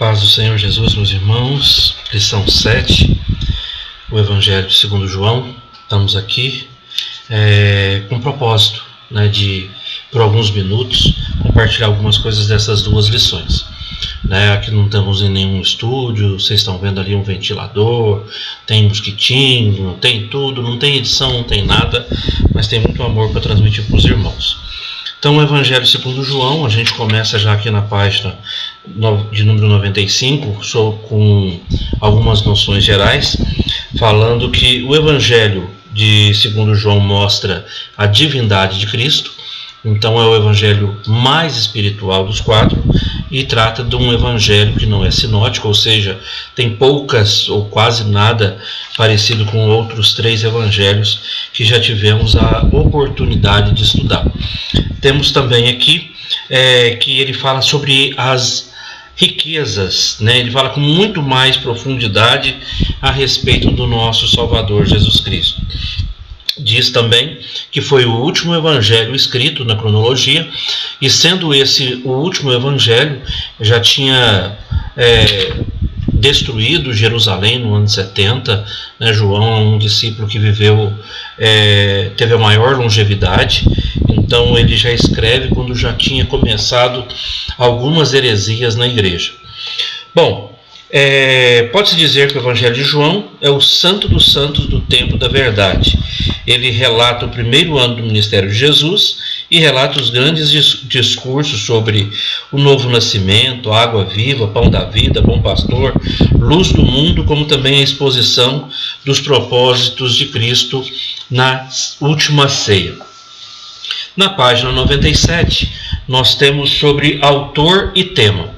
Paz do Senhor Jesus, meus irmãos, lição 7, o Evangelho segundo João. Estamos aqui com o propósito de, por alguns minutos, compartilhar algumas coisas dessas duas lições. Aqui não estamos em nenhum estúdio, vocês estão vendo ali um ventilador, tem mosquitinho, tem tudo, não tem edição, não tem nada, mas tem muito amor para transmitir para os irmãos. Então, o Evangelho segundo João, a gente começa já aqui na página de número 95, com algumas noções gerais, falando que o Evangelho de segundo João mostra a divindade de Cristo. Então, é o Evangelho mais espiritual dos quatro e trata de um Evangelho que não é sinótico, ou seja, tem poucas ou quase nada parecido com outros três Evangelhos que já tivemos a oportunidade de estudar. Temos também aqui que ele fala sobre as riquezas, ele fala com muito mais profundidade a respeito do nosso Salvador Jesus Cristo. Diz também que foi o último evangelho escrito na cronologia, e sendo esse o último evangelho, já tinha destruído Jerusalém no ano 70. João é um discípulo que viveu, teve a maior longevidade, então ele já escreve quando já tinha começado algumas heresias na igreja. Bom, pode-se dizer que o Evangelho de João é o santo dos santos do tempo da verdade. Ele relata o primeiro ano do ministério de Jesus e relata os grandes discursos sobre o novo nascimento, água viva, pão da vida, bom pastor, luz do mundo, como também a exposição dos propósitos de Cristo na última ceia. Na página 97, nós temos sobre autor e tema.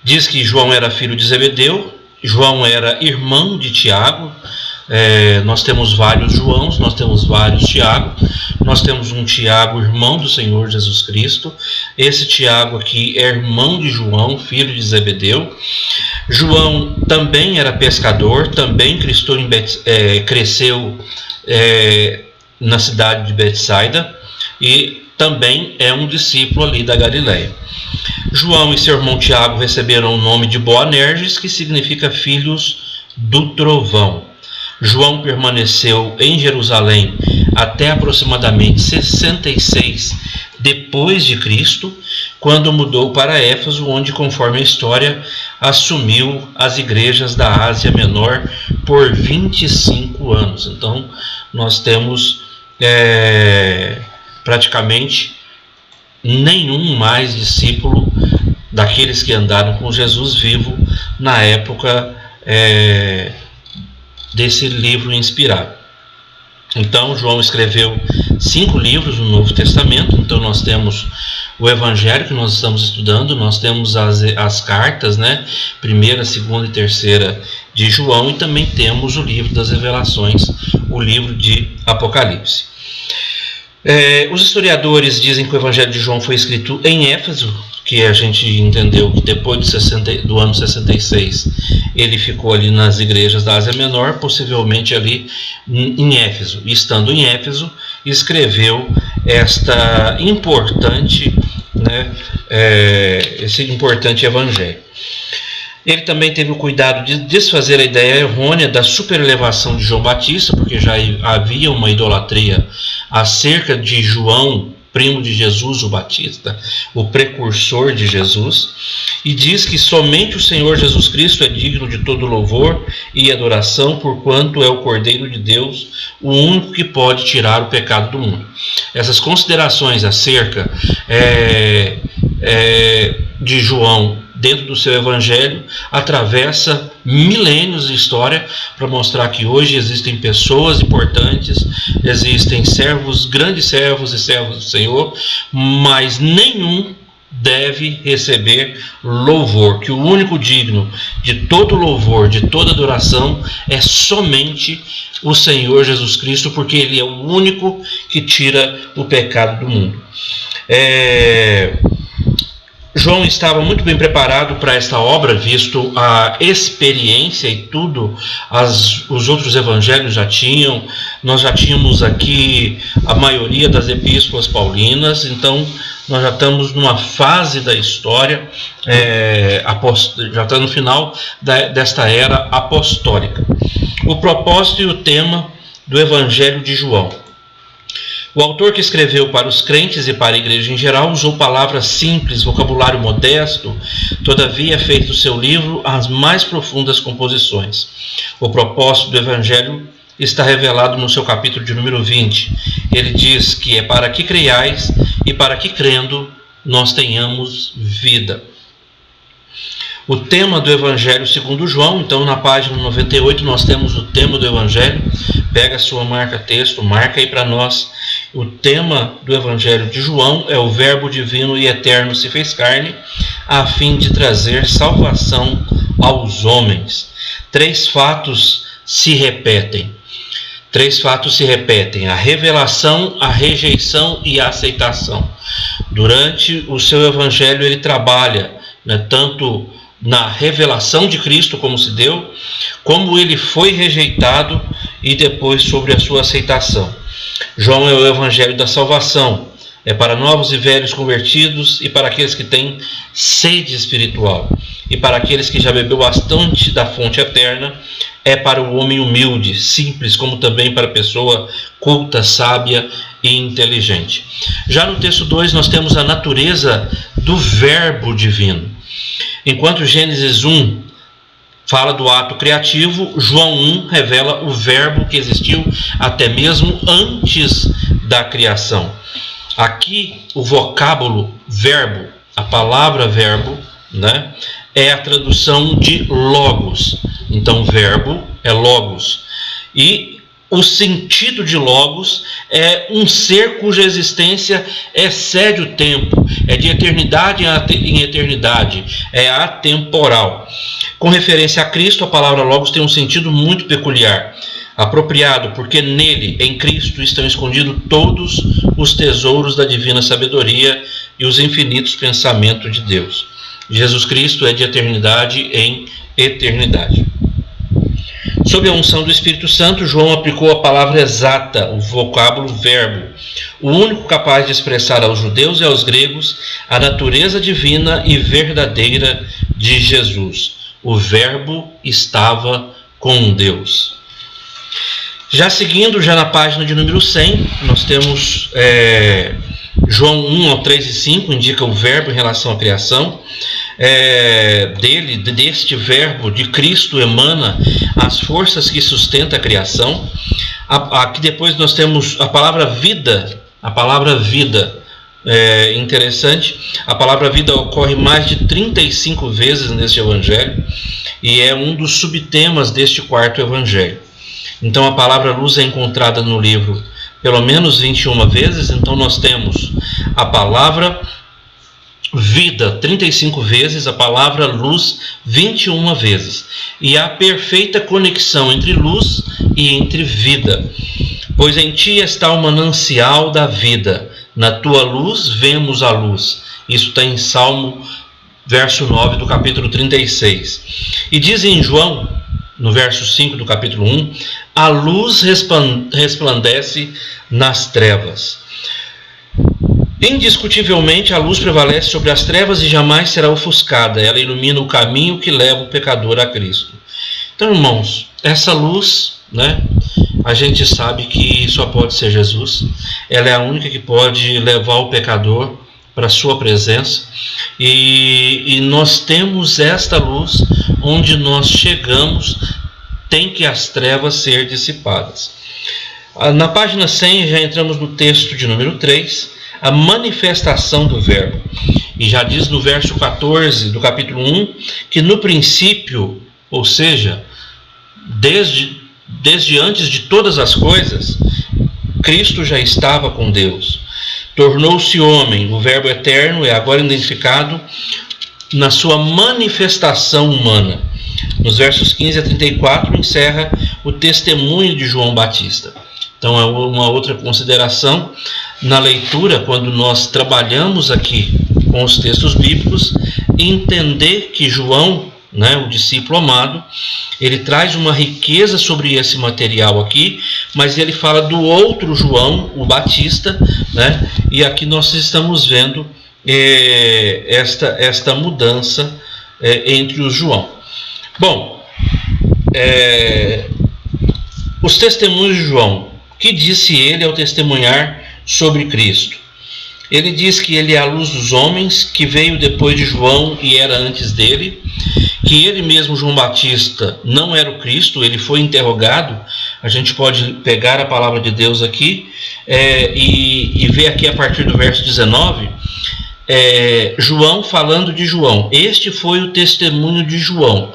Diz que João era filho de Zebedeu, João era irmão de Tiago. Nós temos vários Joãos, nós temos vários Tiago, nós temos um Tiago, irmão do Senhor Jesus Cristo. Esse Tiago aqui é irmão de João, filho de Zebedeu. João também era pescador, também cresceu na cidade de Betsaida e também é um discípulo ali da Galileia. João e seu irmão Tiago receberam o nome de Boanerges, que significa filhos do trovão. João permaneceu em Jerusalém até aproximadamente 66 depois de Cristo, quando mudou para Éfeso, onde, conforme a história, assumiu as igrejas da Ásia Menor por 25 anos. Então, nós temos praticamente nenhum mais discípulo daqueles que andaram com Jesus vivo na época desse livro inspirado. Então, João escreveu 5 livros no Novo Testamento. Então, nós temos o Evangelho que nós estamos estudando, nós temos as cartas, primeira, segunda e terceira de João, e também temos o livro das Revelações, o livro de Apocalipse. Os historiadores dizem que o Evangelho de João foi escrito em Éfeso, que a gente entendeu que depois do ano 66 ele ficou ali nas igrejas da Ásia Menor, possivelmente ali em Éfeso. E estando em Éfeso, escreveu esta importante, esse importante evangelho. Ele também teve o cuidado de desfazer a ideia errônea da superelevação de João Batista, porque já havia uma idolatria acerca de João, primo de Jesus, o Batista, o precursor de Jesus, e diz que somente o Senhor Jesus Cristo é digno de todo louvor e adoração, porquanto é o Cordeiro de Deus, o único que pode tirar o pecado do mundo. Essas considerações acerca de João dentro do seu evangelho atravessa milênios de história para mostrar que hoje existem pessoas importantes, existem servos, grandes servos e servos do Senhor, mas nenhum deve receber louvor, que o único digno de todo louvor, de toda adoração é somente o Senhor Jesus Cristo, porque Ele é o único que tira o pecado do mundo. João estava muito bem preparado para esta obra, visto a experiência e tudo, os outros evangelhos já tinham, nós já tínhamos aqui a maioria das epístolas paulinas, então nós já estamos numa fase da história, já está no final desta era apostólica. O propósito e o tema do Evangelho de João. O autor, que escreveu para os crentes e para a igreja em geral, usou palavras simples, vocabulário modesto, todavia fez do seu livro as mais profundas composições. O propósito do Evangelho está revelado no seu capítulo de número 20. Ele diz que é para que creiais e para que, crendo, nós tenhamos vida. O tema do Evangelho segundo João, então na página 98 nós temos o tema do Evangelho. Pega a sua marca-texto, marca aí para nós. O tema do Evangelho de João é: o Verbo divino e eterno se fez carne, a fim de trazer salvação aos homens. Três fatos se repetem. A revelação, a rejeição e a aceitação. Durante o seu Evangelho ele trabalha, tanto na revelação de Cristo, como se deu, como ele foi rejeitado, e depois sobre a sua aceitação. João é o Evangelho da salvação, é para novos e velhos convertidos, e para aqueles que têm sede espiritual, e para aqueles que já bebeu bastante da fonte eterna. É para o homem humilde, simples, como também para a pessoa culta, sábia e inteligente. Já no texto 2 nós temos a natureza do Verbo divino. Enquanto Gênesis 1 fala do ato criativo, João 1 revela o verbo que existiu até mesmo antes da criação. Aqui o vocábulo verbo, a palavra verbo, é a tradução de logos. Então verbo é logos. E o sentido de logos é um ser cuja existência excede o tempo, é de eternidade em eternidade, é atemporal. Com referência a Cristo, a palavra logos tem um sentido muito peculiar, apropriado, porque nele, em Cristo, estão escondidos todos os tesouros da divina sabedoria e os infinitos pensamentos de Deus. Jesus Cristo é de eternidade em eternidade. Sob a unção do Espírito Santo, João aplicou a palavra exata, o vocábulo verbo, o único capaz de expressar aos judeus e aos gregos a natureza divina e verdadeira de Jesus. O verbo estava com Deus. Já seguindo, já na página de número 100, nós temos João 1 ao 3 e 5, indica o verbo em relação à criação. Deste verbo de Cristo emana as forças que sustentam a criação. Aqui depois nós temos a palavra vida. É interessante, a palavra vida ocorre mais de 35 vezes neste evangelho e é um dos subtemas deste quarto evangelho. Então a palavra luz é encontrada no livro pelo menos 21 vezes. Então nós temos a palavra vida 35 vezes, a palavra luz 21 vezes. E há perfeita conexão entre luz e entre vida. Pois em ti está o manancial da vida, na tua luz vemos a luz. Isso está em Salmo, verso 9 do capítulo 36. E diz em João, no verso 5 do capítulo 1, a luz resplandece nas trevas. Indiscutivelmente a luz prevalece sobre as trevas e jamais será ofuscada. Ela ilumina o caminho que leva o pecador a Cristo. Então, irmãos, essa luz, a gente sabe que só pode ser Jesus. Ela é a única que pode levar o pecador para a sua presença. E nós temos esta luz, onde nós chegamos, tem que as trevas ser dissipadas. Na página 100 já entramos no texto de número 3, a manifestação do verbo. E já diz no verso 14 do capítulo 1, que no princípio, ou seja, desde antes de todas as coisas, Cristo já estava com Deus. Tornou-se homem, o verbo eterno é agora identificado na sua manifestação humana. Nos versos 15 a 34 encerra o testemunho de João Batista. Então é uma outra consideração na leitura, quando nós trabalhamos aqui com os textos bíblicos, entender que João, né, o discípulo amado, ele traz uma riqueza sobre esse material aqui, mas ele fala do outro João, o Batista, né, e aqui nós estamos vendo esta mudança entre os João. Bom, os testemunhos de João, o que disse ele ao testemunhar sobre Cristo? Ele diz que ele é a luz dos homens, que veio depois de João e era antes dele, que ele mesmo, João Batista, não era o Cristo, ele foi interrogado. A gente pode pegar a palavra de Deus aqui e ver aqui a partir do verso 19, João falando de João. Este foi o testemunho de João.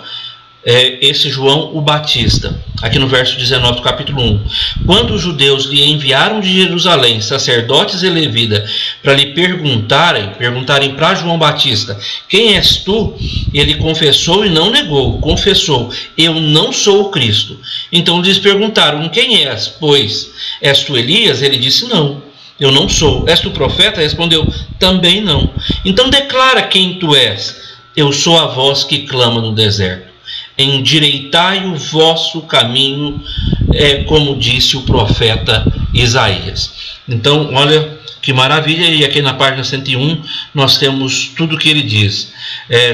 Esse João o Batista, aqui no verso 19 do capítulo 1. Quando os judeus lhe enviaram de Jerusalém sacerdotes e levita para lhe perguntarem para João Batista: quem és tu? Ele confessou e não negou, confessou: eu não sou o Cristo. Então lhes perguntaram: quem és? Pois, és tu Elias? Ele disse: não, eu não sou. És tu profeta? Respondeu: também não. Então declara quem tu és. Eu sou a voz que clama no deserto: endireitai o vosso caminho, como disse o profeta Isaías. Então, olha que maravilha, e aqui na página 101 nós temos tudo o que ele diz.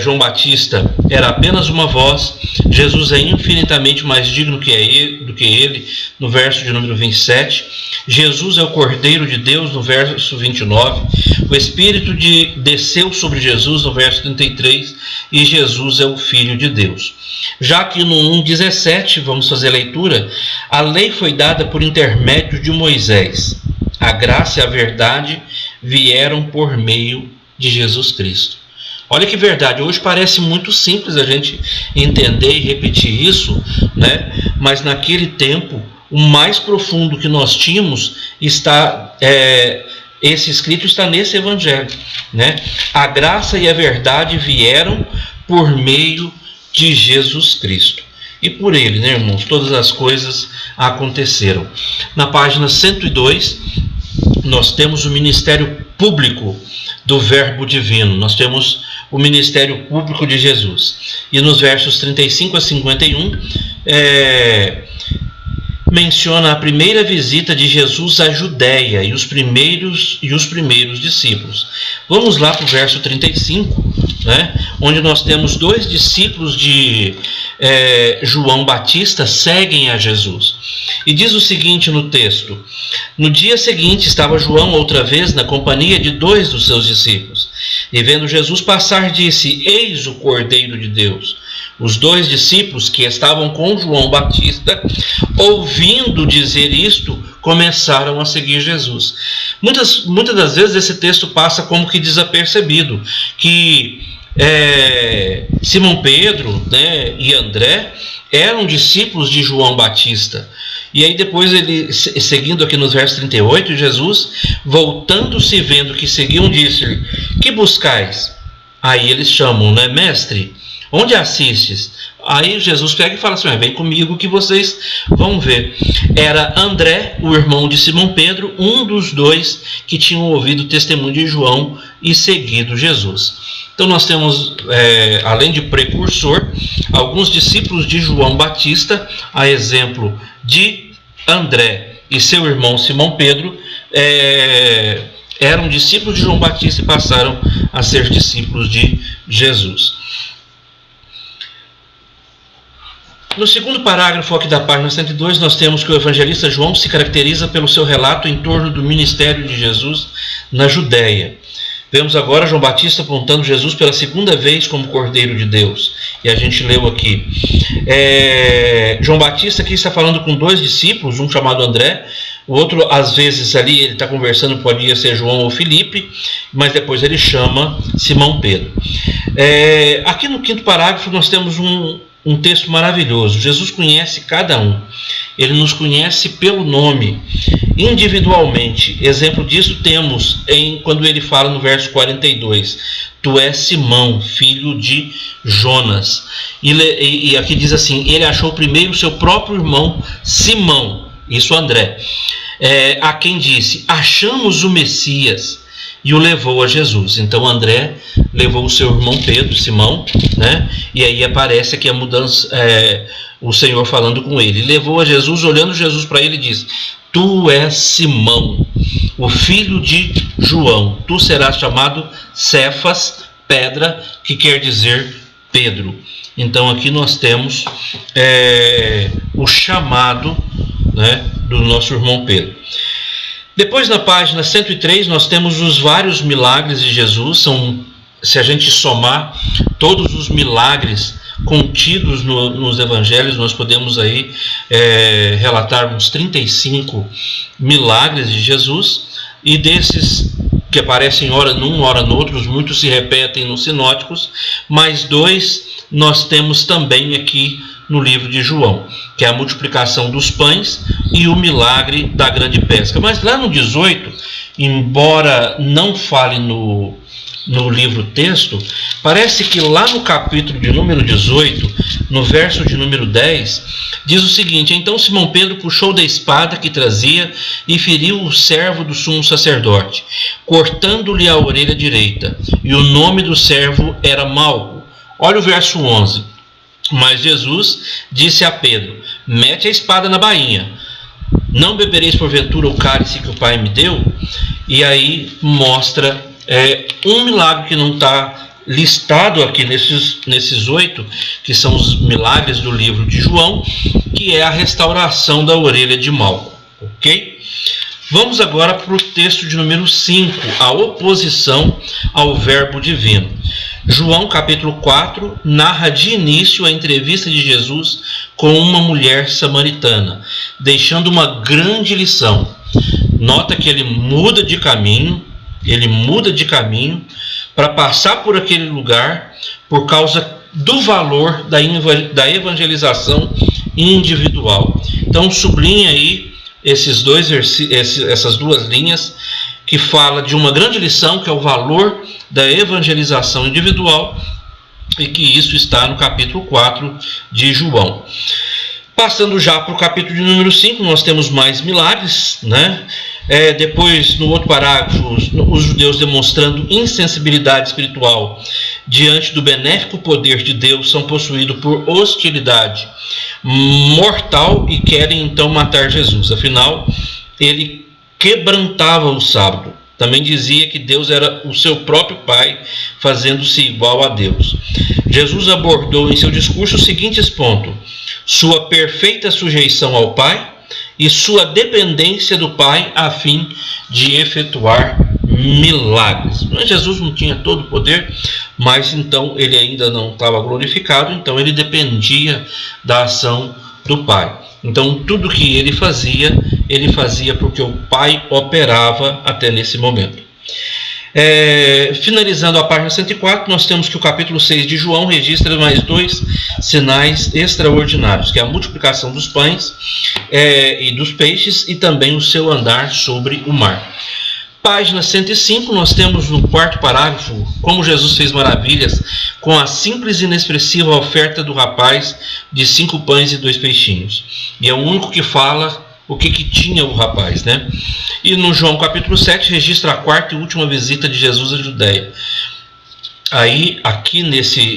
João Batista era apenas uma voz, Jesus é infinitamente mais digno do que ele, no verso de número 27. Jesus é o Cordeiro de Deus, no verso 29. O Espírito desceu sobre Jesus, no verso 33, e Jesus é o Filho de Deus. Já que no 1,17, vamos fazer a leitura, a lei foi dada por intermédio de Moisés. A graça e a verdade vieram por meio de Jesus Cristo. Olha que verdade, hoje parece muito simples a gente entender e repetir isso, né? Mas naquele tempo, o mais profundo que nós tínhamos está... esse escrito está nesse evangelho, né? A graça e a verdade vieram por meio de Jesus Cristo. E por ele, né, irmãos, todas as coisas aconteceram. Na página 102, nós temos o ministério público do Verbo Divino. Nós temos o ministério público de Jesus. E nos versos 35 a 51, menciona a primeira visita de Jesus à Judéia e os primeiros discípulos. Vamos lá para o verso 35, né, onde nós temos dois discípulos de João Batista seguem a Jesus. E diz o seguinte no texto: no dia seguinte estava João outra vez na companhia de dois dos seus discípulos. E vendo Jesus passar, disse: eis o Cordeiro de Deus. Os dois discípulos que estavam com João Batista, ouvindo dizer isto, começaram a seguir Jesus. Muitas das vezes esse texto passa como que desapercebido, que Simão Pedro, né, e André eram discípulos de João Batista. E aí depois, ele, seguindo aqui nos versos 38, Jesus, voltando-se e vendo que seguiam, disse-lhe: que buscais? Aí eles chamam, né, mestre, onde assistes? Aí Jesus pega e fala assim: vem comigo que vocês vão ver. Era André, o irmão de Simão Pedro, um dos dois que tinham ouvido o testemunho de João e seguido Jesus. Então nós temos, além de precursor, alguns discípulos de João Batista, a exemplo de André e seu irmão Simão Pedro, eram discípulos de João Batista e passaram a ser discípulos de Jesus. No segundo parágrafo aqui da página 102, nós temos que o evangelista João se caracteriza pelo seu relato em torno do ministério de Jesus na Judéia. Vemos agora João Batista apontando Jesus pela segunda vez como Cordeiro de Deus. E a gente leu aqui. João Batista aqui está falando com dois discípulos, um chamado André, o outro, às vezes, ali ele está conversando, poderia ser João ou Filipe, mas depois ele chama Simão Pedro. Aqui no quinto parágrafo nós temos um texto maravilhoso. Jesus conhece cada um. Ele nos conhece pelo nome, individualmente. Exemplo disso temos quando ele fala no verso 42. Tu és Simão, filho de Jonas. E aqui diz assim: ele achou primeiro seu próprio irmão Simão, isso André, a quem disse: achamos o Messias. e o levou a Jesus. Então André levou o seu irmão Pedro, Simão, né? E aí aparece aqui a mudança, o Senhor falando com ele. Levou a Jesus, olhando Jesus para ele, diz: tu és Simão, o filho de João, tu serás chamado Cefas, pedra, que quer dizer Pedro. Então aqui nós temos o chamado, né, do nosso irmão Pedro. Depois, na página 103, nós temos os vários milagres de Jesus. Se a gente somar todos os milagres contidos nos evangelhos, nós podemos aí relatar uns 35 milagres de Jesus, e desses que aparecem ora num, ora no outro, muitos se repetem nos sinóticos, mas 2 nós temos também aqui no livro de João, que é a multiplicação dos pães e o milagre da grande pesca. Mas lá no 18, embora não fale no livro texto, parece que lá no capítulo de número 18, no verso de número 10, diz o seguinte: então Simão Pedro puxou da espada que trazia e feriu o servo do sumo sacerdote, cortando-lhe a orelha direita, e o nome do servo era Malco. Olha o verso 11. Mas Jesus disse a Pedro: mete a espada na bainha, não bebereis porventura o cálice que o Pai me deu? E aí mostra um milagre que não está listado aqui nesses 8, que são os milagres do livro de João, que é a restauração da orelha de Malco. Ok? Vamos agora para o texto de número 5, a oposição ao verbo divino. João capítulo 4 narra de início a entrevista de Jesus com uma mulher samaritana, deixando uma grande lição. Nota que ele muda de caminho para passar por aquele lugar por causa do valor da evangelização individual. Então sublinha aí essas 2 linhas que fala de uma grande lição, que é o valor da evangelização individual, e que isso está no capítulo 4 de João. Passando já para o capítulo de número 5, nós temos mais milagres, né? Depois, no outro parágrafo, os judeus demonstrando insensibilidade espiritual diante do benéfico poder de Deus são possuídos por hostilidade mortal e querem então matar Jesus. Afinal, ele quebrantava o sábado. Também dizia que Deus era o seu próprio Pai, fazendo-se igual a Deus. Jesus abordou em seu discurso os seguintes pontos: sua perfeita sujeição ao Pai e sua dependência do Pai a fim de efetuar milagres. Jesus não tinha todo o poder, mas então ele ainda não estava glorificado, então ele dependia da ação do Pai. Então tudo que ele fazia porque o Pai operava até nesse momento. Finalizando a página 104, nós temos que o capítulo 6 de João registra mais 2 sinais extraordinários, que é a multiplicação dos pães e dos peixes, e também o seu andar sobre o mar. Página 105, nós temos no 4º parágrafo como Jesus fez maravilhas com a simples e inexpressiva oferta do rapaz de 5 pães e 2 peixinhos. E é o único que fala o que tinha o rapaz, né? E no João capítulo 7 registra a 4ª e última visita de Jesus à Judéia. Aí, aqui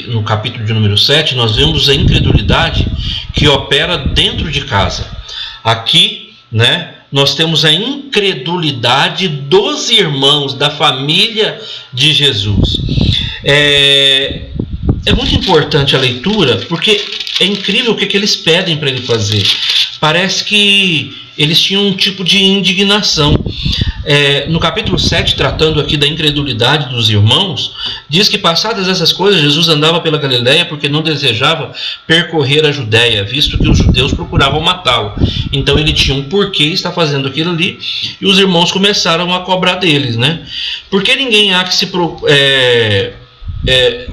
no capítulo de número 7, nós vemos a incredulidade que opera dentro de casa. Aqui, né, nós temos a incredulidade dos irmãos, da família de Jesus. É muito importante a leitura, porque é incrível o que eles pedem para ele fazer. Parece que eles tinham um tipo de indignação. No capítulo 7, tratando aqui da incredulidade dos irmãos, diz que passadas essas coisas, Jesus andava pela Galileia porque não desejava percorrer a Judéia, visto que os judeus procuravam matá-lo. Então ele tinha um porquê estar fazendo aquilo ali, e os irmãos começaram a cobrar deles, né? Porque ninguém há que se...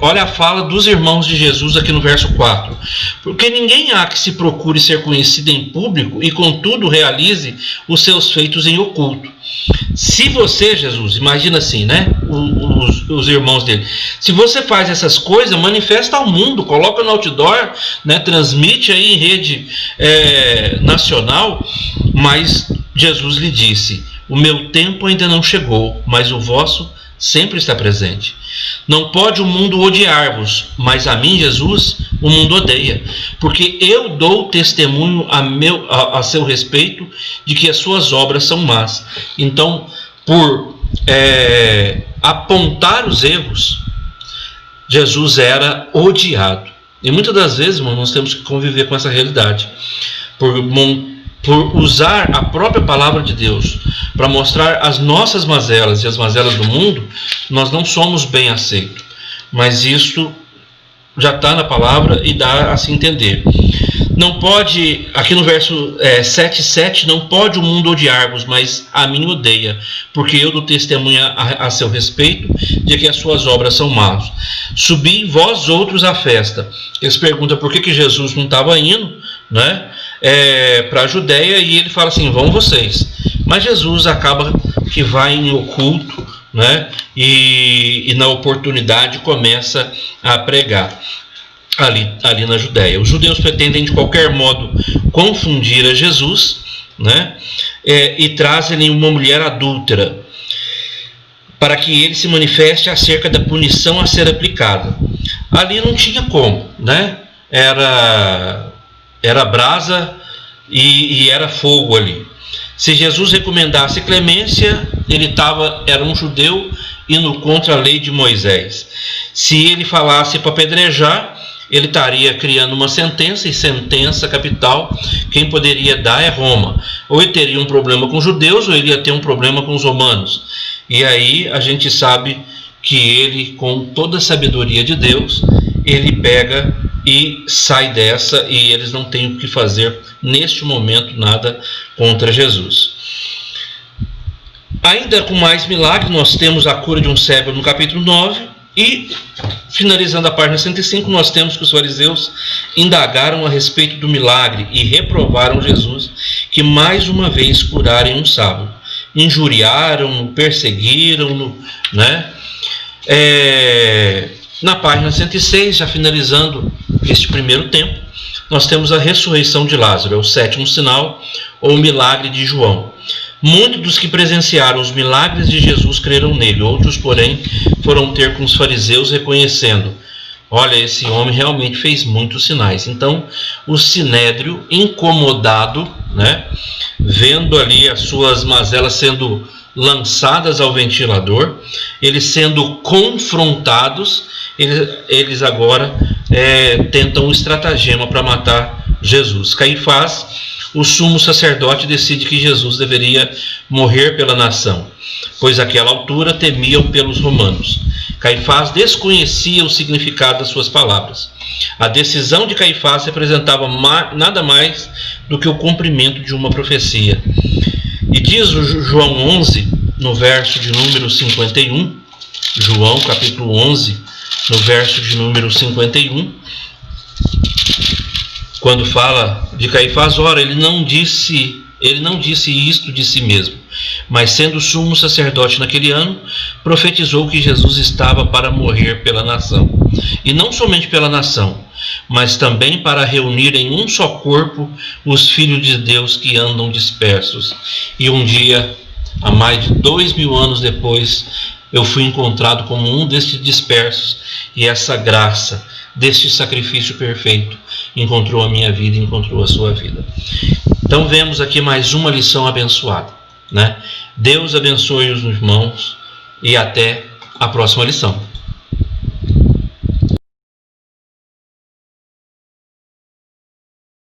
olha a fala dos irmãos de Jesus aqui no verso 4. Porque ninguém há que se procure ser conhecido em público e contudo realize os seus feitos em oculto. Se você, Jesus, imagina assim, né? Os irmãos dele. Se você faz essas coisas, manifesta ao mundo, coloca no outdoor, né? Transmite aí em rede nacional. Mas Jesus lhe disse: o meu tempo ainda não chegou, mas o vosso sempre está presente. Não pode o mundo odiar-vos, mas a mim, Jesus, o mundo odeia, porque eu dou testemunho a seu respeito de que as suas obras são más. Então, por apontar os erros, Jesus era odiado. E muitas das vezes, irmão, nós temos que conviver com essa realidade. Por usar a própria palavra de Deus para mostrar as nossas mazelas e as mazelas do mundo, nós não somos bem aceitos. Mas isso já está na palavra e dá a se entender. Não pode, aqui no verso 7:7, não pode o mundo odiar-vos, mas a mim odeia, porque eu dou testemunho a seu respeito de que as suas obras são más. Subi vós outros à festa. Eles perguntam por que Jesus não estava indo, né, para a Judéia, e ele fala assim, vão vocês. Mas Jesus acaba que vai em oculto, né, e na oportunidade começa a pregar ali na Judéia. Os judeus pretendem de qualquer modo confundir a Jesus, né, e trazem-lhe uma mulher adúltera para que ele se manifeste acerca da punição a ser aplicada. Ali não tinha como, né? Era brasa e era fogo ali. Se Jesus recomendasse clemência, era um judeu indo contra a lei de Moisés. Se ele falasse para apedrejar, ele estaria criando uma sentença, e sentença capital, quem poderia dar é Roma. Ou ele teria um problema com os judeus, ou ele ia ter um problema com os romanos. E aí a gente sabe que ele, com toda a sabedoria de Deus, ele pega e sai dessa, e eles não têm o que fazer neste momento nada contra Jesus. Ainda com mais milagre, nós temos a cura de um cego no capítulo 9, e finalizando a página 105, nós temos que os fariseus indagaram a respeito do milagre e reprovaram Jesus, que mais uma vez curaram em um sábado. Injuriaram-no, perseguiram-no, né? Na página 106, já finalizando este primeiro tempo, nós temos a ressurreição de Lázaro, é o 7º sinal, ou milagre de João. Muitos dos que presenciaram os milagres de Jesus creram nele, outros, porém, foram ter com os fariseus reconhecendo, olha, esse homem realmente fez muitos sinais. Então, o sinédrio, incomodado, né, vendo ali as suas mazelas sendo lançadas ao ventilador, eles sendo confrontados, eles agora tentam um estratagema para matar Jesus. Caifás, o sumo sacerdote, decide que Jesus deveria morrer pela nação, pois àquela altura temiam pelos romanos. Caifás desconhecia o significado das suas palavras. A decisão de Caifás representava nada mais do que o cumprimento de uma profecia. E diz o João 11, no verso de número 51, João capítulo 11, no verso de número 51, quando fala de Caifás, ora, ele não disse isto de si mesmo, mas sendo sumo sacerdote naquele ano, profetizou que Jesus estava para morrer pela nação, e não somente pela nação, mas também para reunir em um só corpo os filhos de Deus que andam dispersos. E um dia, há mais de 2000 anos depois, eu fui encontrado como um destes dispersos, e essa graça deste sacrifício perfeito encontrou a minha vida e encontrou a sua vida. Então vemos aqui mais uma lição abençoada, né? Deus abençoe os irmãos e até a próxima lição.